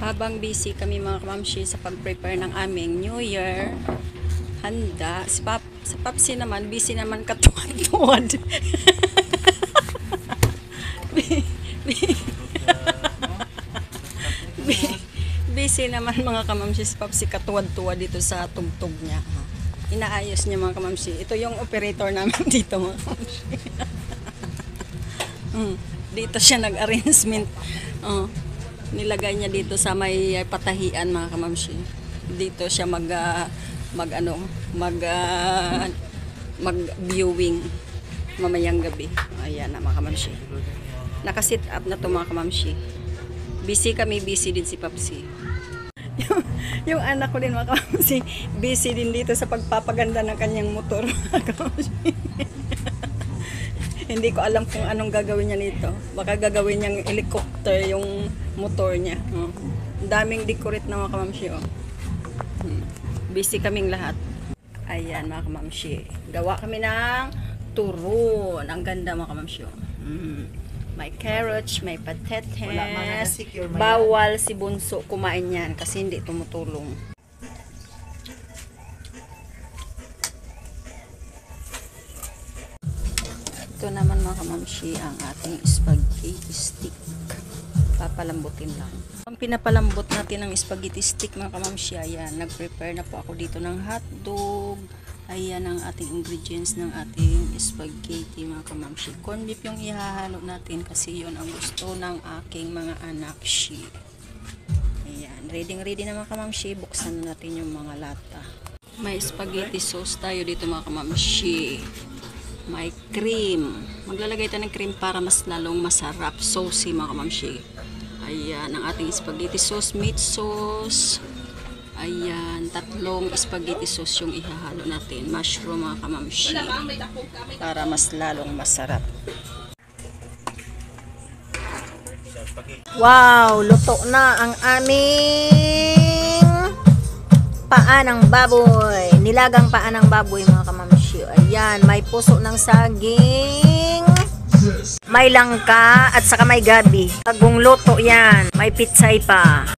Habang busy kami mga kamamshi sa pag-prepare ng aming New Year handa, si Papsi naman, busy naman katuwad-tuwad. Busy naman mga kamamshi si Papsi katuwad-tuwad dito sa tugtog niya. Inaayos niya mga kamamshi. Ito yung operator namin dito mga kamamshi. Dito siya nag-arrangement. Nilagay niya dito sa may patahian mga kamamshi. Dito siya mag viewing mamayang gabi. Ayan na mga kamamshi. Naka-sit up na to mga kamamshi. Busy kami, busy din si Papsi. yung anak ko din mga kamamshi, busy din dito sa pagpapaganda ng kanyang motor mga kamamshi. Hindi ko alam kung anong gagawin niya nito. Baka gagawin niyang helicopter yung motor niya. Ang daming decorate na mga kamamshi. Busy kaming lahat. Ayan mga kamamshi. Gawa kami ng turon. Ang ganda mga kamamshi. May carrots, may patates. Bawal si Bunso kumain yan kasi hindi tumutulong. Ito naman mga kamamshi ang ating spaghetti stick. Papalambutin lang. Ang pinapalambot natin ng spaghetti stick mga kamamshi, ayan, nag-prepare na po ako dito ng hotdog. Ayan ang ating ingredients ng ating spaghetti mga kamamshi. Corn beef yung ihahalo natin kasi yun ang gusto ng aking mga anak. Ayan, ready na mga kamamshi. Buksan na natin yung mga lata. May spaghetti sauce tayo dito mga kamamshi. May cream. Maglalagay tayo ng cream para mas lalong masarap. Saucy mga kamamshi. Ayan, ang ating spaghetti sauce, meat sauce. Ayan, 3 spaghetti sauce yung ihahalo natin. Mushroom mga kamamshi. Para mas lalong masarap. Wow! Luto na ang aming paa ng baboy. Nilagang paa ng baboy mga kamamshi. Ayan, may puso ng saging. May langka at saka may gabi. Bagong luto yan. May pitsay pa.